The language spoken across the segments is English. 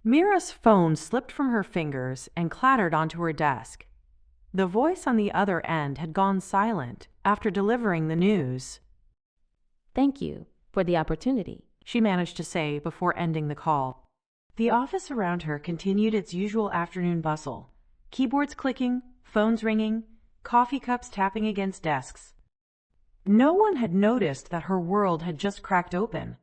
Mira's phone slipped from her fingers and clattered onto her desk. The voice on the other end had gone silent after delivering the news. "Thank you for the opportunity," she managed to say before ending the call. The office around her continued its usual afternoon bustle. Keyboards clicking, phones ringing, coffee cups tapping against desks. No one had noticed that her world had just cracked open.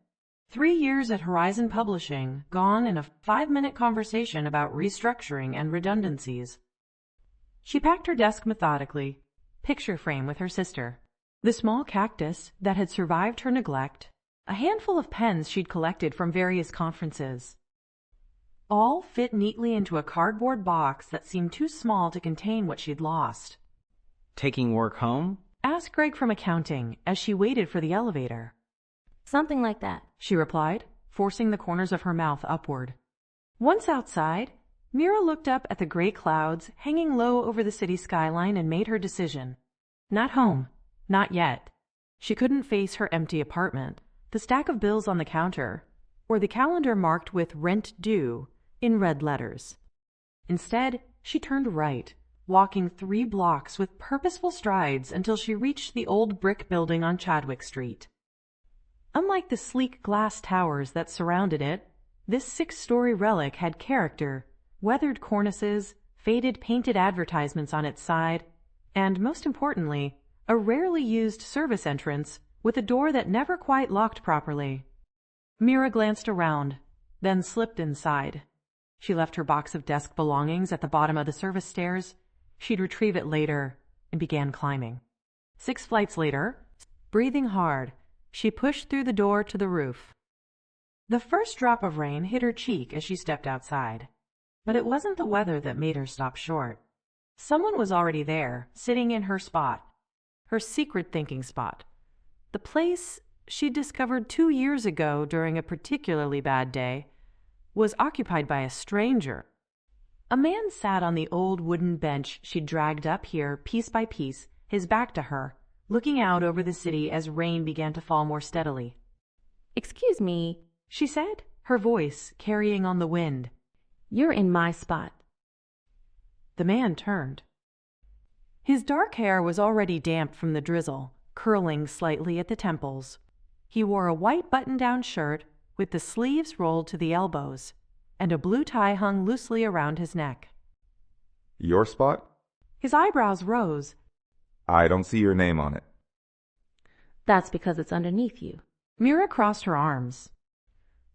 3 years at Horizon Publishing, gone in a 5-minute conversation about restructuring and redundancies. She packed her desk methodically, picture frame with her sister, the small cactus that had survived her neglect, a handful of pens she'd collected from various conferences. All fit neatly into a cardboard box that seemed too small to contain what she'd lost. "Taking work home?" asked Greg from accounting as she waited for the elevator. "Something like that," she replied, forcing the corners of her mouth upward. Once outside, Mira looked up at the gray clouds hanging low over the city skyline and made her decision. Not home. Not yet. She couldn't face her empty apartment, the stack of bills on the counter, or the calendar marked with "rent due" in red letters. Instead, she turned right, walking 3 blocks with purposeful strides until she reached the old brick building on Chadwick Street. Unlike the sleek glass towers that surrounded it, this 6-story relic had character, weathered cornices, faded painted advertisements on its side, and, most importantly, a rarely used service entrance with a door that never quite locked properly. Mira glanced around, then slipped inside. She left her box of desk belongings at the bottom of the service stairs. She'd retrieve it later, and began climbing. 6 flights later, breathing hard, she pushed through the door to the roof. The first drop of rain hit her cheek as she stepped outside. But it wasn't the weather that made her stop short. Someone was already there, sitting in her spot. Her secret thinking spot. The place she discovered 2 years ago during a particularly bad day was occupied by a stranger. A man sat on the old wooden bench she'd dragged up here piece by piece, his back to her, looking out over the city as rain began to fall more steadily. "Excuse me," she said, her voice carrying on the wind. "You're in my spot." The man turned. His dark hair was already damp from the drizzle, curling slightly at the temples. He wore a white button-down shirt with the sleeves rolled to the elbows, and a blue tie hung loosely around his neck. "Your spot?" His eyebrows rose. "I don't see your name on it." "That's because it's underneath you." Mira crossed her arms.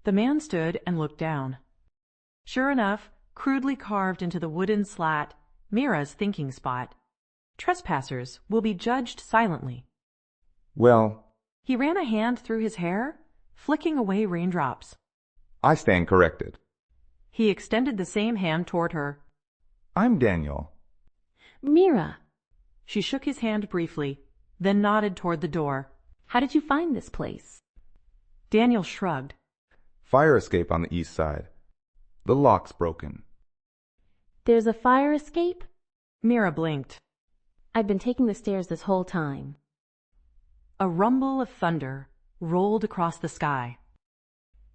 The man stood and looked down. Sure enough, crudely carved into the wooden slat, Mira's thinking spot. Trespassers will be judged silently. "Well..." He ran a hand through his hair, flicking away raindrops. "I stand corrected." He extended the same hand toward her. "I'm Daniel." "Mira." She shook his hand briefly, then nodded toward the door. "How did you find this place?" Daniel shrugged. "Fire escape on the east side. The lock's broken." "There's a fire escape?" Mira blinked. "I've been taking the stairs this whole time." A rumble of thunder rolled across the sky.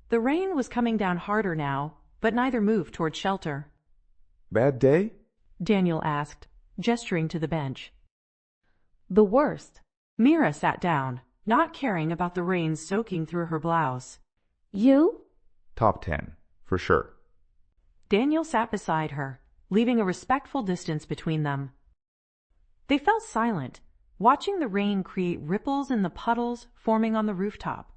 The rain was coming down harder now, but neither moved toward shelter. "Bad day?" Daniel asked, gesturing to the bench. "The worst." Mira sat down, not caring about the rain soaking through her blouse. "You?" "Top 10, for sure." Daniel sat beside her, leaving a respectful distance between them. They fell silent, watching the rain create ripples in the puddles forming on the rooftop.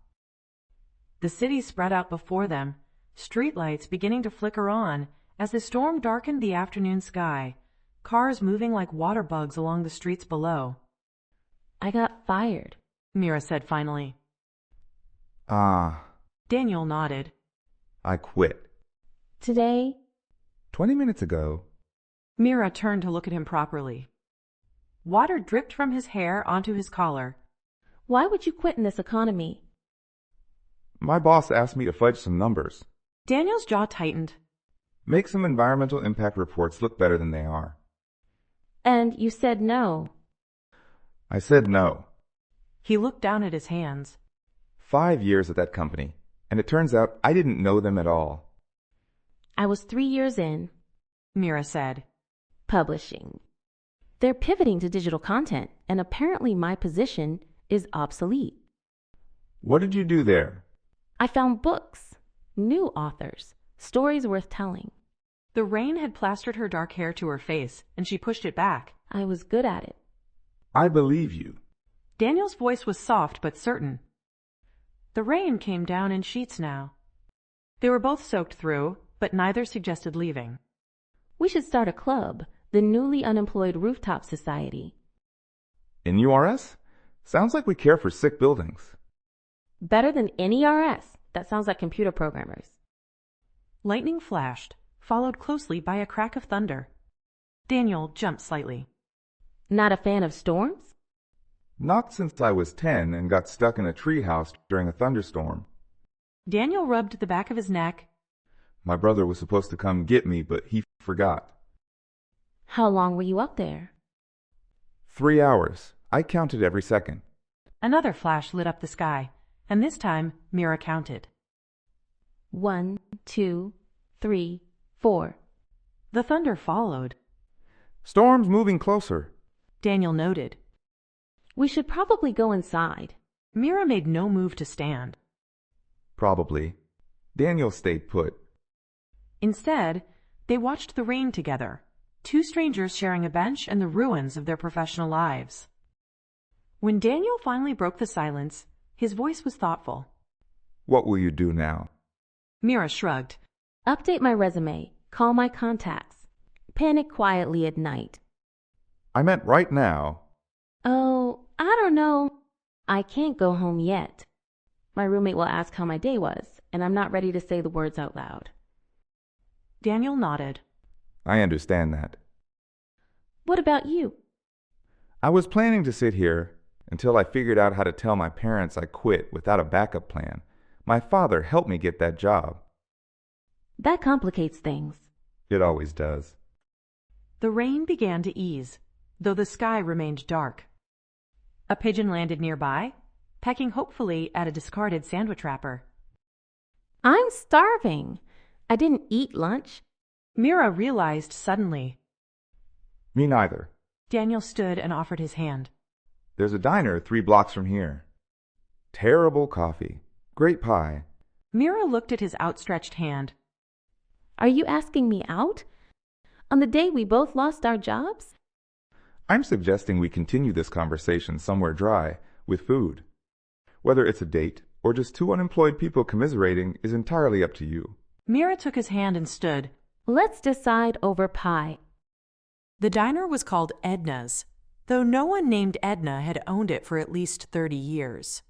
The city spread out before them, streetlights beginning to flicker on as the storm darkened the afternoon sky, cars moving like water bugs along the streets below. "I got fired," Mira said finally. "Ah." Daniel nodded. "I quit." "Today?" 20 minutes ago." Mira turned to look at him properly. Water dripped from his hair onto his collar. "Why would you quit in this economy?" "My boss asked me to fudge some numbers. Daniel's jaw tightened. Make some environmental impact reports look better than they are." "And you said no." I said no. He looked down at his hands. 5 years at that company, and it turns out I didn't know them at all. I was 3 years in. Mira said. Publishing. They're pivoting to digital content, and apparently my position is obsolete. What did you do there? I found books, new authors, stories worth telling. The rain had plastered her dark hair to her face, and she pushed it back. I was good at it. I believe you. Daniel's voice was soft but certain. The rain came down in sheets now. They were both soaked through, but neither suggested leaving. We should start a club, the Newly Unemployed Rooftop Society. In URS? Sounds like we care for sick buildings. Better than any RS. That sounds like computer programmers. Lightning flashed, followed closely by a crack of thunder. Daniel jumped slightly. Not a fan of storms? Not since I was 10 and got stuck in a treehouse during a thunderstorm. Daniel rubbed the back of his neck. My brother was supposed to come get me, but he forgot. How long were you up there? 3 hours. I counted every second. Another flash lit up the sky, and this time Mira counted. 1, 2, 3, 4. The thunder followed. Storm's moving closer. Daniel noted. We should probably go inside. Mira made no move to stand. Probably. Daniel stayed put. Instead, they watched the rain together, two strangers sharing a bench and the ruins of their professional lives. When Daniel finally broke the silence, his voice was thoughtful. What will you do now? Mira shrugged. Update my resume. Call my contacts. Panic quietly at night. I meant right now. Oh, I don't know. I can't go home yet. My roommate will ask how my day was, and I'm not ready to say the words out loud. Daniel nodded. I understand that. What about you? I was planning to sit here until I figured out how to tell my parents I quit without a backup plan. My father helped me get that job. That complicates things. It always does. The rain began to ease, though the sky remained dark. A pigeon landed nearby, pecking hopefully at a discarded sandwich wrapper. I'm starving. I didn't eat lunch. Mira realized suddenly. Me neither. Daniel stood and offered his hand. There's a diner 3 blocks from here. Terrible coffee. Great pie. Mira looked at his outstretched hand. Are you asking me out? On the day we both lost our jobs? I'm suggesting we continue this conversation somewhere dry, with food. Whether it's a date or just 2 unemployed people commiserating is entirely up to you. Mira took his hand and stood. Let's decide over pie. The diner was called Edna's, though no one named Edna had owned it for at least 30 years.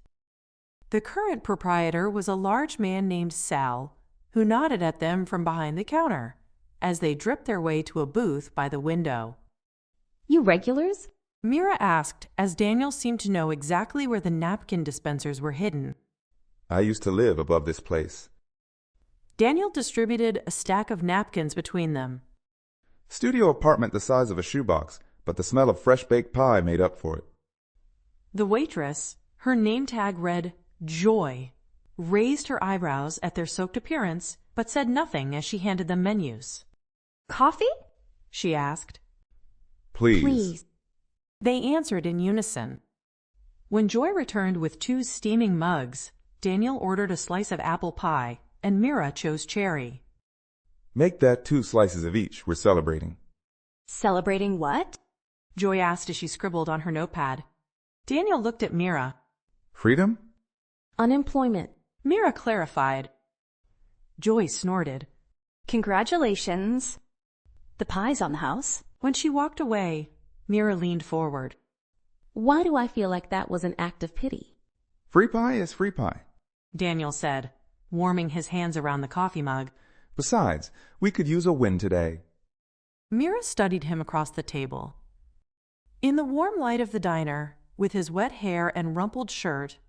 The current proprietor was a large man named Sal, who nodded at them from behind the counter as they dripped their way to a booth by the window. You regulars? Mira asked, as Daniel seemed to know exactly where the napkin dispensers were hidden. I used to live above this place. Daniel distributed a stack of napkins between them. Studio apartment the size of a shoebox, but the smell of fresh-baked pie made up for it. The waitress, her name tag read Joy, raised her eyebrows at their soaked appearance, but said nothing as she handed them menus. Coffee? She asked. Please. They answered in unison. When Joy returned with 2 steaming mugs, Daniel ordered a slice of apple pie, and Mira chose cherry. Make that 2 slices of each. We're celebrating. Celebrating what? Joy asked as she scribbled on her notepad. Daniel looked at Mira. Freedom? Unemployment. Mira clarified. Joy snorted. Congratulations. The pie's on the house. When she walked away, Mira leaned forward. Why do I feel like that was an act of pity? Free pie is free pie, Daniel said, warming his hands around the coffee mug. Besides, we could use a win today. Mira studied him across the table. In the warm light of the diner, with his wet hair and rumpled shirt,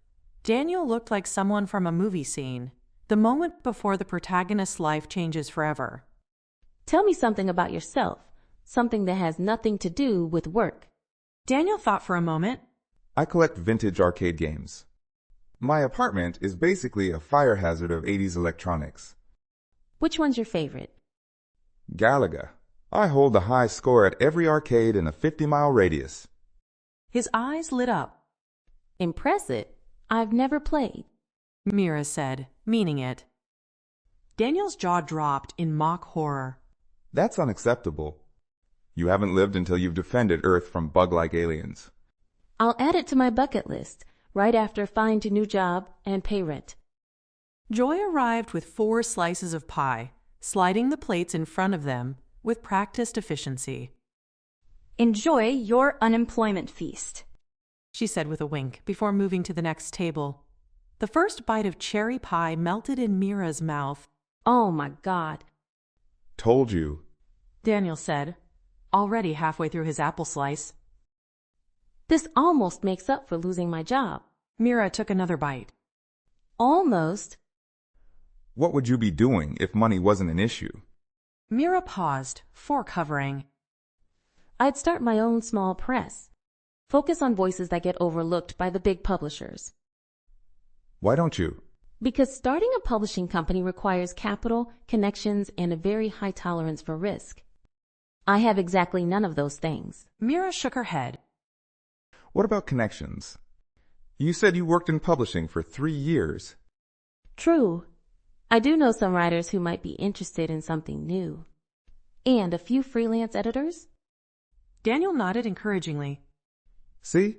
Daniel looked like someone from a movie scene, the moment before the protagonist's life changes forever. Tell me something about yourself, something that has nothing to do with work. Daniel thought for a moment. I collect vintage arcade games. My apartment is basically a fire hazard of 80s electronics. Which one's your favorite? Galaga. I hold the high score at every arcade in a 50-mile radius. His eyes lit up. Impressive. I've never played, Mira said, meaning it. Daniel's jaw dropped in mock horror. That's unacceptable. You haven't lived until you've defended Earth from bug-like aliens. I'll add it to my bucket list, right after find a new job and pay rent. Joy arrived with 4 slices of pie, sliding the plates in front of them with practiced efficiency. Enjoy your unemployment feast, she said with a wink before moving to the next table. The first bite of cherry pie melted in Mira's mouth. Oh my God. Told you, Daniel said, already halfway through his apple slice. This almost makes up for losing my job. Mira took another bite. Almost. What would you be doing if money wasn't an issue? Mira paused, fork hovering. I'd start my own small press. Focus on voices that get overlooked by the big publishers. Why don't you? Because starting a publishing company requires capital, connections, and a very high tolerance for risk. I have exactly none of those things. Mira shook her head. What about connections? You said you worked in publishing for 3 years. True. I do know some writers who might be interested in something new. And a few freelance editors. Daniel nodded encouragingly. See?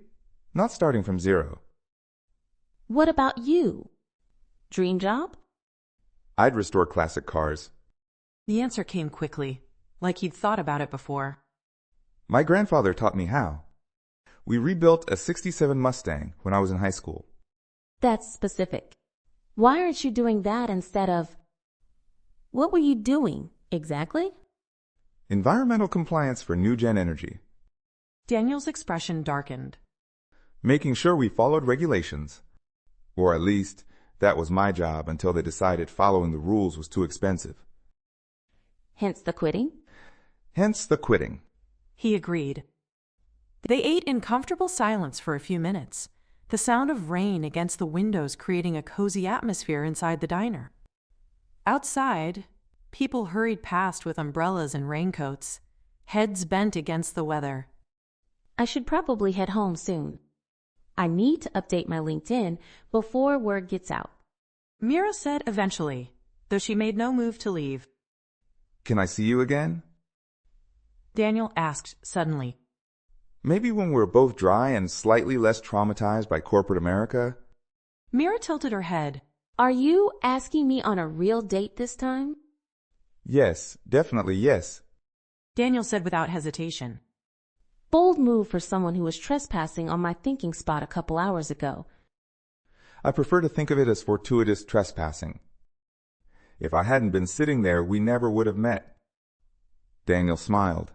Not starting from zero. What about you? Dream job? I'd restore classic cars. The answer came quickly, like he'd thought about it before. My grandfather taught me how. We rebuilt a '67 Mustang when I was in high school. That's specific. Why aren't you doing that instead of... What were you doing, exactly? Environmental compliance for new-gen energy. Daniel's expression darkened. Making sure we followed regulations. Or at least, that was my job until they decided following the rules was too expensive. Hence the quitting? Hence the quitting. He agreed. They ate in comfortable silence for a few minutes, the sound of rain against the windows creating a cozy atmosphere inside the diner. Outside, people hurried past with umbrellas and raincoats, heads bent against the weather. I should probably head home soon. I need to update my LinkedIn before word gets out. Mira said eventually, though she made no move to leave. Can I see you again? Daniel asked suddenly. Maybe when we're both dry and slightly less traumatized by corporate America? Mira tilted her head. Are you asking me on a real date this time? Yes, definitely yes. Daniel said without hesitation. Bold move for someone who was trespassing on my thinking spot a couple hours ago. I prefer to think of it as fortuitous trespassing. If I hadn't been sitting there, we never would have met. Daniel smiled.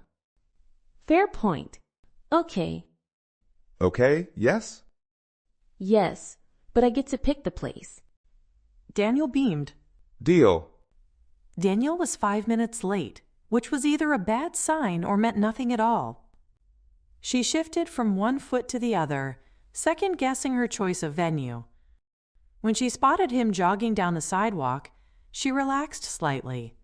Fair point. Okay. Okay, yes? Yes, but I get to pick the place. Daniel beamed. Deal. Daniel was 5 minutes late, which was either a bad sign or meant nothing at all. She shifted from one foot to the other, second-guessing her choice of venue. When she spotted him jogging down the sidewalk, she relaxed slightly.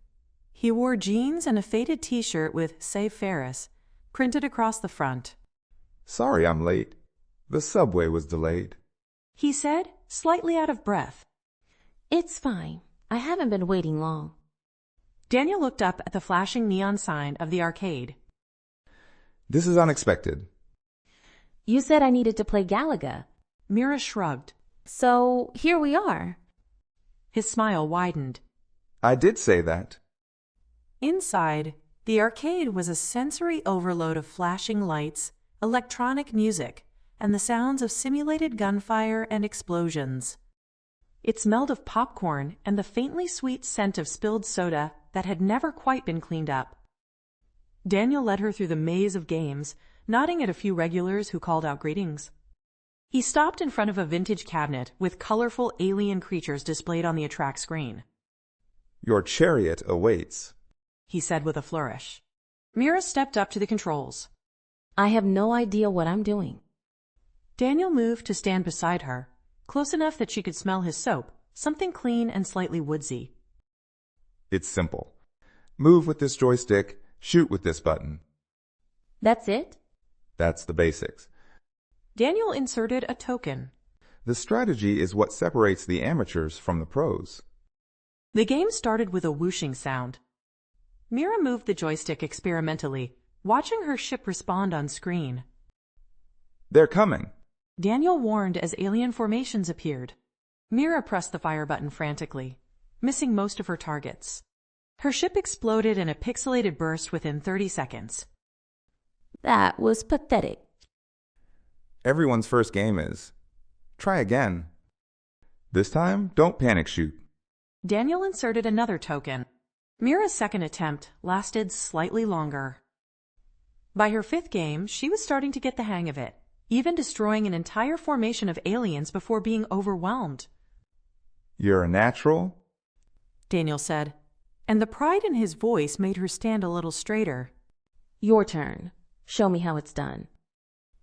He wore jeans and a faded T-shirt with "Save Ferris" printed across the front. Sorry I'm late. The subway was delayed. He said, slightly out of breath. It's fine. I haven't been waiting long. Daniel looked up at the flashing neon sign of the arcade. This is unexpected. You said I needed to play Galaga. Mira shrugged. So here we are. His smile widened. I did say that. Inside, the arcade was a sensory overload of flashing lights, electronic music, and the sounds of simulated gunfire and explosions. It smelled of popcorn and the faintly sweet scent of spilled soda that had never quite been cleaned up. Daniel led her through the maze of games, nodding at a few regulars who called out greetings. He stopped in front of a vintage cabinet with colorful alien creatures displayed on the attract screen. Your chariot awaits, he said with a flourish. Mira stepped up to the controls. I have no idea what I'm doing. Daniel moved to stand beside her, close enough that she could smell his soap, something clean and slightly woodsy. It's simple. Move with this joystick, shoot with this button. That's it? That's the basics. Daniel inserted a token. The strategy is what separates the amateurs from the pros. The game started with a whooshing sound. Mira moved the joystick experimentally, watching her ship respond on screen. They're coming. Daniel warned as alien formations appeared. Mira pressed the fire button frantically, missing most of her targets. Her ship exploded in a pixelated burst within 30 seconds. That was pathetic. Everyone's first game is. Try again. This time, don't panic shoot. Daniel inserted another token. Mira's second attempt lasted slightly longer. By her fifth game, she was starting to get the hang of it, even destroying an entire formation of aliens before being overwhelmed. You're a natural? Daniel said, and the pride in his voice made her stand a little straighter. Your turn. Show me how it's done.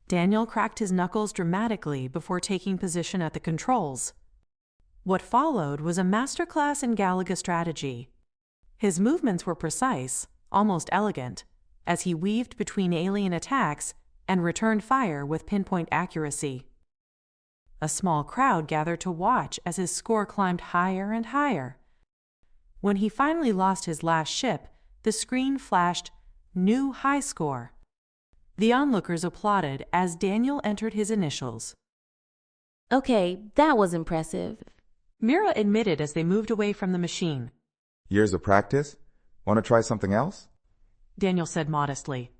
Daniel cracked his knuckles dramatically before taking position at the controls. What followed was a masterclass in Galaga strategy. His movements were precise, almost elegant, as he weaved between alien attacks and returned fire with pinpoint accuracy. A small crowd gathered to watch as his score climbed higher and higher. When he finally lost his last ship, the screen flashed "New High Score." The onlookers applauded as Daniel entered his initials. Okay, that was impressive. Mira admitted as they moved away from the machine. Years of practice? Want to try something else? Daniel said modestly.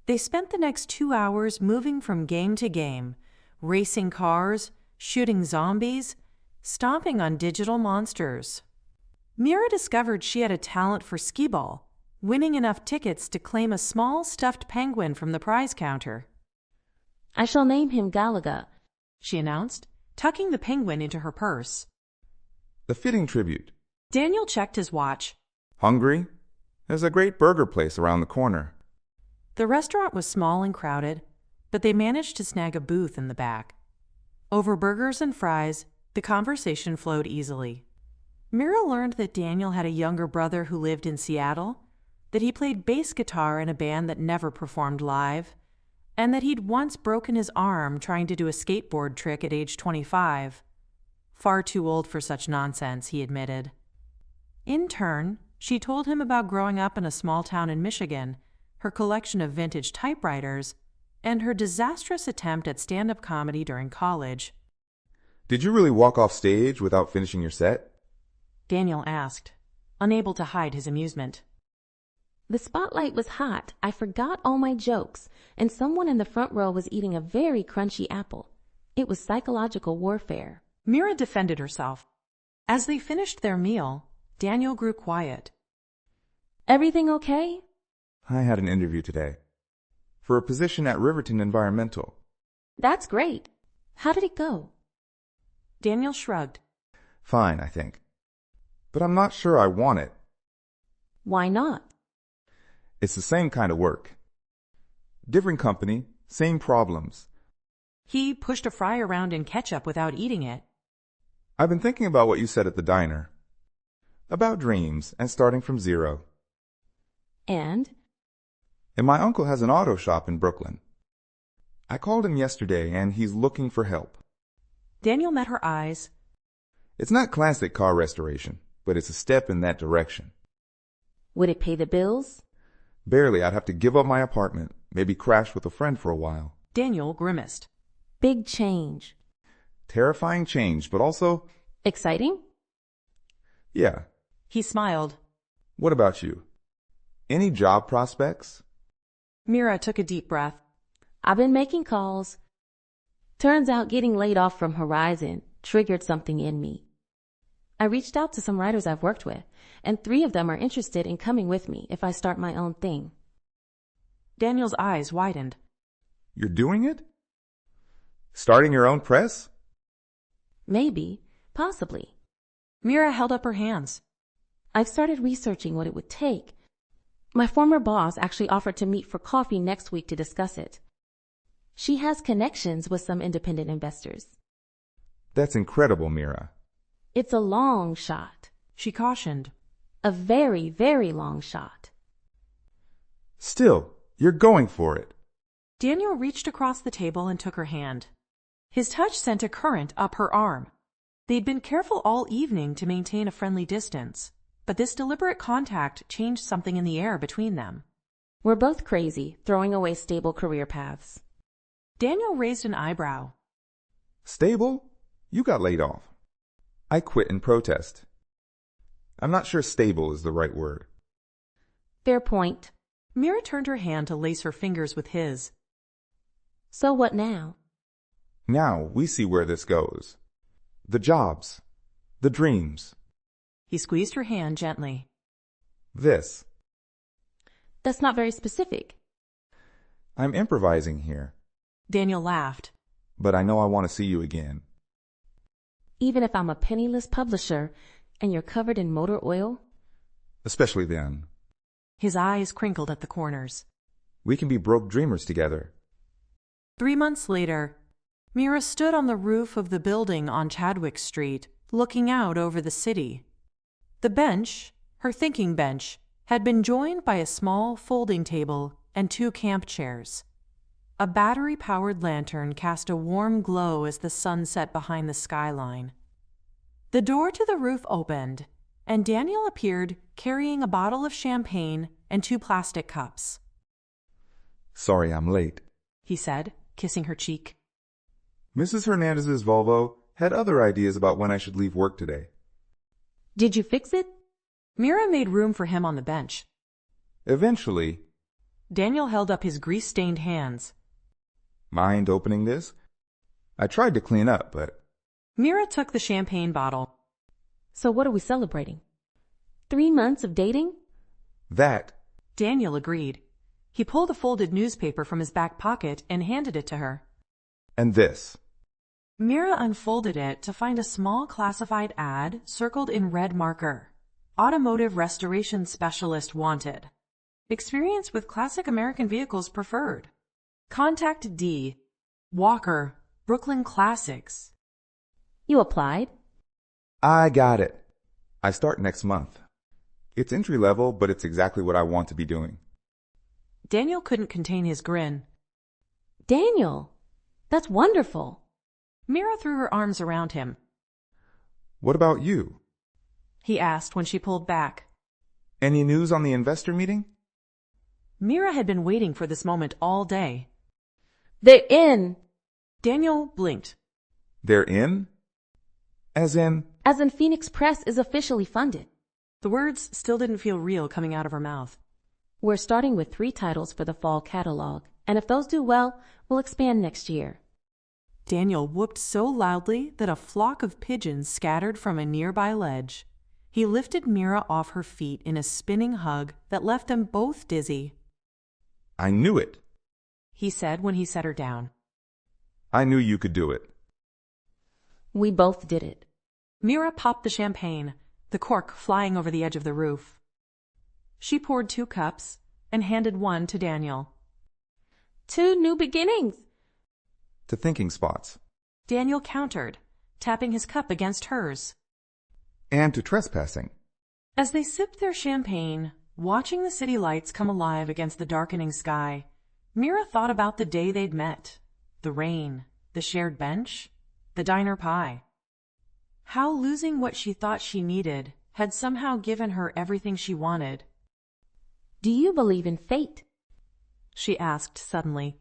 They spent the next 2 hours moving from game to game, racing cars, shooting zombies, stomping on digital monsters. Mira discovered she had a talent for skee-ball, winning enough tickets to claim a small stuffed penguin from the prize counter. I shall name him Galaga, she announced, tucking the penguin into her purse. The fitting tribute. Daniel checked his watch. Hungry? There's a great burger place around the corner. The restaurant was small and crowded, but they managed to snag a booth in the back. Over burgers and fries, the conversation flowed easily. Mira learned that Daniel had a younger brother who lived in Seattle, that he played bass guitar in a band that never performed live, and that he'd once broken his arm trying to do a skateboard trick at age 25. Far too old for such nonsense, he admitted. In turn, she told him about growing up in a small town in Michigan, her collection of vintage typewriters, and her disastrous attempt at stand-up comedy during college. Did you really walk off stage without finishing your set? Daniel asked, unable to hide his amusement. The spotlight was hot. I forgot all my jokes, and someone in the front row was eating a very crunchy apple. It was psychological warfare. Mira defended herself. As they finished their meal, Daniel grew quiet. Everything okay? I had an interview today. For a position at Riverton Environmental. That's great. How did it go? Daniel shrugged. Fine, I think. But I'm not sure I want it. Why not? It's the same kind of work. Different company, same problems. He pushed a fry around in ketchup without eating it. I've been thinking about what you said at the diner. About dreams and starting from zero. And my uncle has an auto shop in Brooklyn. I called him yesterday and he's looking for help. Daniel met her eyes. It's not classic car restoration, but it's a step in that direction. Would it pay the bills? Barely. I'd have to give up my apartment, maybe crash with a friend for a while. Daniel grimaced. Big change. Terrifying change, but also... Exciting? Yeah. He smiled. What about you? Any job prospects? Mira took a deep breath. I've been making calls. Turns out getting laid off from Horizon triggered something in me. I reached out to some writers I've worked with, and 3 of them are interested in coming with me if I start my own thing. Daniel's eyes widened. You're doing it? Starting your own press? Maybe. Possibly. Mira held up her hands. I've started researching what it would take. My former boss actually offered to meet for coffee next week to discuss it. She has connections with some independent investors. That's incredible, Mira. It's a long shot, she cautioned. A very, very long shot. Still, you're going for it. Daniel reached across the table and took her hand. His touch sent a current up her arm. They'd been careful all evening to maintain a friendly distance, but this deliberate contact changed something in the air between them. We're both crazy, throwing away stable career paths. Daniel raised an eyebrow. Stable? You got laid off. I quit in protest. I'm not sure stable is the right word. Fair point. Mira turned her hand to lace her fingers with his. So what now? Now we see where this goes. The jobs. The dreams. He squeezed her hand gently. This. That's not very specific. I'm improvising here. Daniel laughed. But I know I want to see you again. Even if I'm a penniless publisher and you're covered in motor oil? Especially then. His eyes crinkled at the corners. We can be broke dreamers together. 3 months later, Mira stood on the roof of the building on Chadwick Street, looking out over the city. The bench, her thinking bench, had been joined by a small folding table and 2 camp chairs. A battery-powered lantern cast a warm glow as the sun set behind the skyline. The door to the roof opened, and Daniel appeared carrying a bottle of champagne and 2 plastic cups. Sorry I'm late, he said, kissing her cheek. Mrs. Hernandez's Volvo had other ideas about when I should leave work today. Did you fix it? Mira made room for him on the bench. Eventually. Daniel held up his grease-stained hands. Mind opening this? I tried to clean up, but... Mira took the champagne bottle. So what are we celebrating? 3 months of dating? That. Daniel agreed. He pulled a folded newspaper from his back pocket and handed it to her. And this. Mira unfolded it to find a small classified ad circled in red marker. Automotive restoration specialist wanted. Experience with classic American vehicles preferred. Contact D. Walker, Brooklyn Classics. You applied? I got it. I start next month. It's entry level, but it's exactly what I want to be doing. Daniel couldn't contain his grin. Daniel, that's wonderful. Mira threw her arms around him. What about you? He asked when she pulled back. Any news on the investor meeting? Mira had been waiting for this moment all day. They're in. Daniel blinked. They're in? As in? As in Phoenix Press is officially funded. The words still didn't feel real coming out of her mouth. We're starting with 3 titles for the fall catalog, and if those do well, we'll expand next year. Daniel whooped so loudly that a flock of pigeons scattered from a nearby ledge. He lifted Mira off her feet in a spinning hug that left them both dizzy. I knew it, he said when he set her down. I knew you could do it. We both did it. Mira popped the champagne, the cork flying over the edge of the roof. She poured 2 cups and handed one to Daniel. 2 new beginnings. To thinking spots. Daniel countered, tapping his cup against hers. And to trespassing. As they sipped their champagne, watching the city lights come alive against the darkening sky, Mira thought about the day they'd met, the rain, the shared bench, the diner pie. How losing what she thought she needed had somehow given her everything she wanted. Do you believe in fate? She asked suddenly.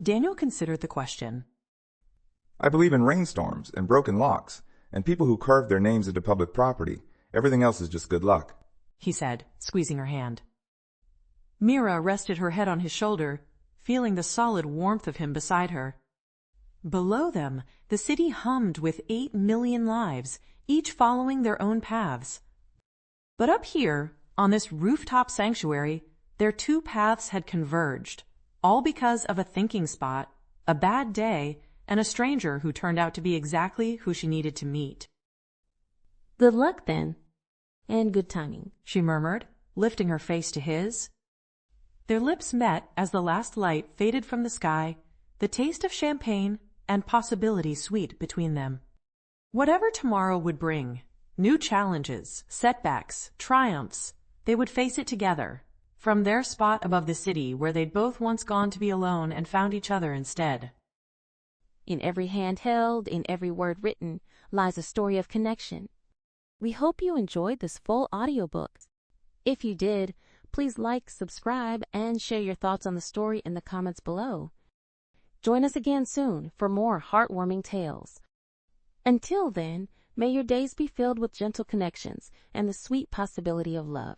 Daniel considered the question. I believe in rainstorms and broken locks and people who carve their names into public property. Everything else is just good luck, he said, squeezing her hand. Mira rested her head on his shoulder, feeling the solid warmth of him beside her. Below them, the city hummed with 8 million lives, each following their own paths. But up here, on this rooftop sanctuary, their 2 paths had converged, all because of a thinking spot, a bad day, and a stranger who turned out to be exactly who she needed to meet. Good luck, then. And good timing, she murmured, lifting her face to his. Their lips met as the last light faded from the sky, the taste of champagne and possibility sweet between them. Whatever tomorrow would bring, New challenges, setbacks, triumphs, they would face it together, from their spot above the city where they'd both once gone to be alone and found each other instead. In every hand held, in every word written, lies a story of connection. We hope you enjoyed this full audiobook. If you did, please like, subscribe, and share your thoughts on the story in the comments below. Join us again soon for more heartwarming tales. Until then, may your days be filled with gentle connections and the sweet possibility of love.